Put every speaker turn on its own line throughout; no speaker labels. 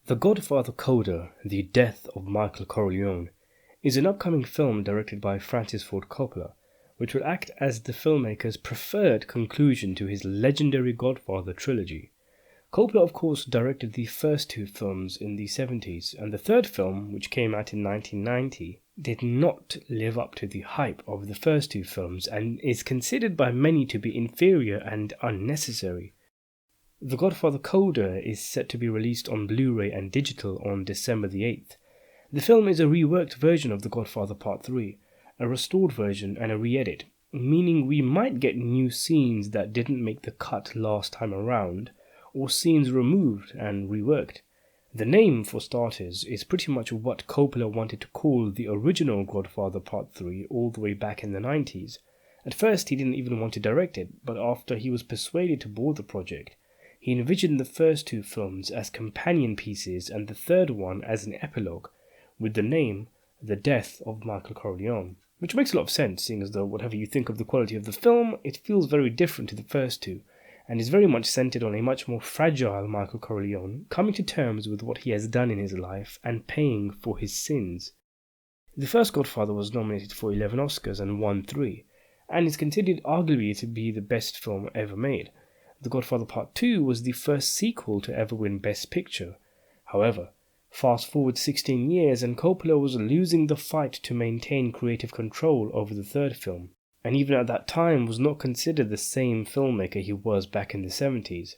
The Godfather Coda, The Death of Michael Corleone, is an upcoming film directed by Francis Ford Coppola, which will act as the filmmaker's preferred conclusion to his legendary Godfather trilogy. Coppola, of course, directed the first two films in the 70s, and the third film, which came out in 1990, did not live up to the hype of the first two films and is considered by many to be inferior and unnecessary. The Godfather Coda is set to be released on Blu-ray and digital on December the 8th. The film is a reworked version of The Godfather Part 3, a restored version and a re-edit, meaning we might get new scenes that didn't make the cut last time around, or scenes removed and reworked. The name, for starters, is pretty much what Coppola wanted to call the original Godfather Part 3 all the way back in the 90s. At first he didn't even want to direct it, but after he was persuaded to board the project, he envisioned the first two films as companion pieces and the third one as an epilogue, with the name The Death of Michael Corleone, which makes a lot of sense, seeing as though whatever you think of the quality of the film, it feels very different to the first two, and is very much centered on a much more fragile Michael Corleone coming to terms with what he has done in his life and paying for his sins. The first Godfather was nominated for 11 Oscars and won 3, and is considered arguably to be the best film ever made. The Godfather Part 2 was the first sequel to ever win Best Picture. However, fast forward 16 years and Coppola was losing the fight to maintain creative control over the third film, and even at that time was not considered the same filmmaker he was back in the 70s.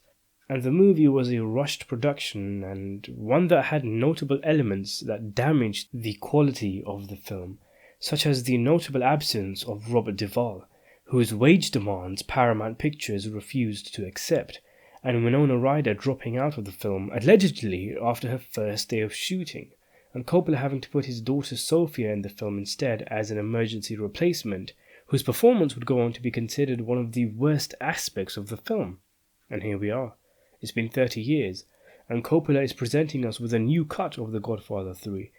And the movie was a rushed production and one that had notable elements that damaged the quality of the film, such as the notable absence of Robert Duvall, whose wage demands Paramount Pictures refused to accept, and Winona Ryder dropping out of the film allegedly after her first day of shooting, and Coppola having to put his daughter Sophia in the film instead as an emergency replacement, whose performance would go on to be considered one of the worst aspects of the film. And here we are. It's been 30 years, and Coppola is presenting us with a new cut of The Godfather 3,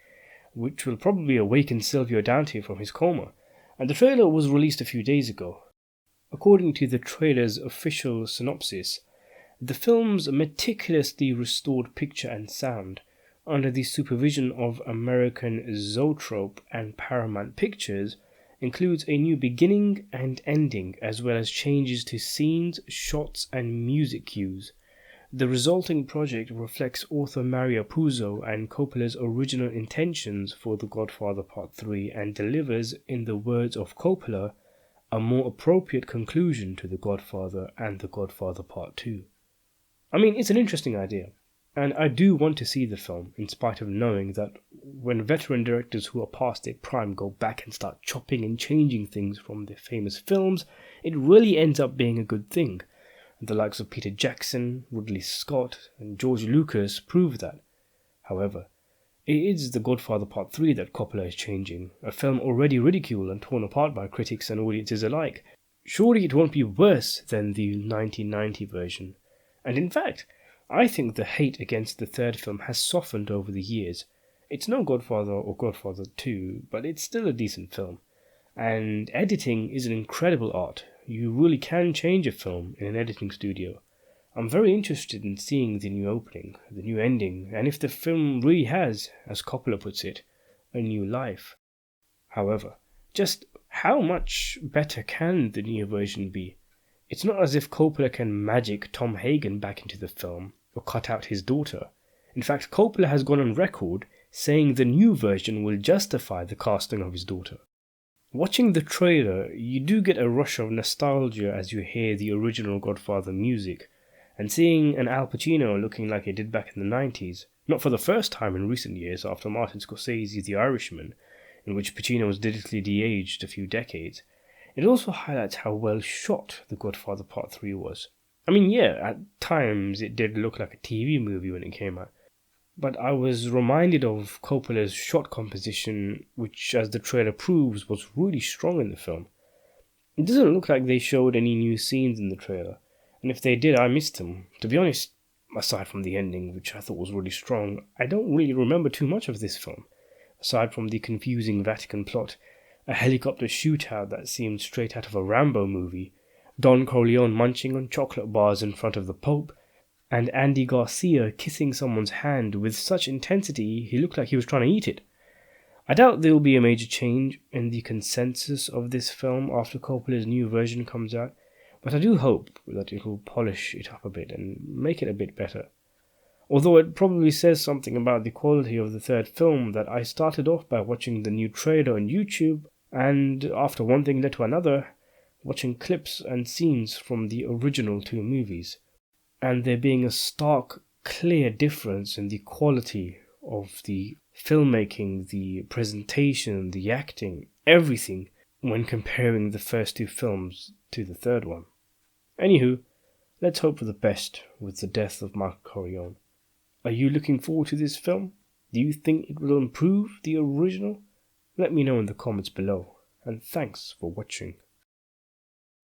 which will probably awaken Silvio Dante from his coma, and the trailer was released a few days ago. According to the trailer's official synopsis, the film's meticulously restored picture and sound, under the supervision of American Zoetrope and Paramount Pictures, includes a new beginning and ending as well as changes to scenes, shots and music cues. The resulting project reflects author Mario Puzo and Coppola's original intentions for The Godfather Part 3 and delivers, in the words of Coppola, a more appropriate conclusion to The Godfather and The Godfather Part 2. I mean, it's an interesting idea, and I do want to see the film, in spite of knowing that when veteran directors who are past their prime go back and start chopping and changing things from their famous films, it really ends up being a good thing. The likes of Peter Jackson, Ridley Scott, and George Lucas prove that. However, it is The Godfather Part 3 that Coppola is changing, a film already ridiculed and torn apart by critics and audiences alike. Surely it won't be worse than the 1990 version. And in fact, I think the hate against the third film has softened over the years. It's no Godfather or Godfather 2, but it's still a decent film. And editing is an incredible art. You really can change a film in an editing studio. I'm very interested in seeing the new opening, the new ending, and if the film really has, as Coppola puts it, a new life. However, just how much better can the new version be? It's not as if Coppola can magic Tom Hagen back into the film, or cut out his daughter. In fact, Coppola has gone on record saying the new version will justify the casting of his daughter. Watching the trailer, you do get a rush of nostalgia as you hear the original Godfather music, and seeing an Al Pacino looking like he did back in the 90s, not for the first time in recent years after Martin Scorsese's The Irishman, in which Pacino was digitally de-aged a few decades, it also highlights how well shot The Godfather Part 3 was. I mean, yeah, at times it did look like a TV movie when it came out, but I was reminded of Coppola's shot composition, which, as the trailer proves, was really strong in the film. It doesn't look like they showed any new scenes in the trailer, and if they did, I missed them. To be honest, aside from the ending, which I thought was really strong, I don't really remember too much of this film, aside from the confusing Vatican plot, a helicopter shootout that seemed straight out of a Rambo movie, Don Corleone munching on chocolate bars in front of the Pope, and Andy Garcia kissing someone's hand with such intensity he looked like he was trying to eat it. I doubt there will be a major change in the consensus of this film after Coppola's new version comes out, but I do hope that it will polish it up a bit and make it a bit better. Although it probably says something about the quality of the third film that I started off by watching the new trailer on YouTube, and after one thing led to another, watching clips and scenes from the original two movies, and there being a stark, clear difference in the quality of the filmmaking, the presentation, the acting, everything when comparing the first two films to the third one. Anywho, let's hope for the best with the death of Michael Corleone. Are you looking forward to this film? Do you think it will improve the original? Let me know in the comments below, and thanks for watching.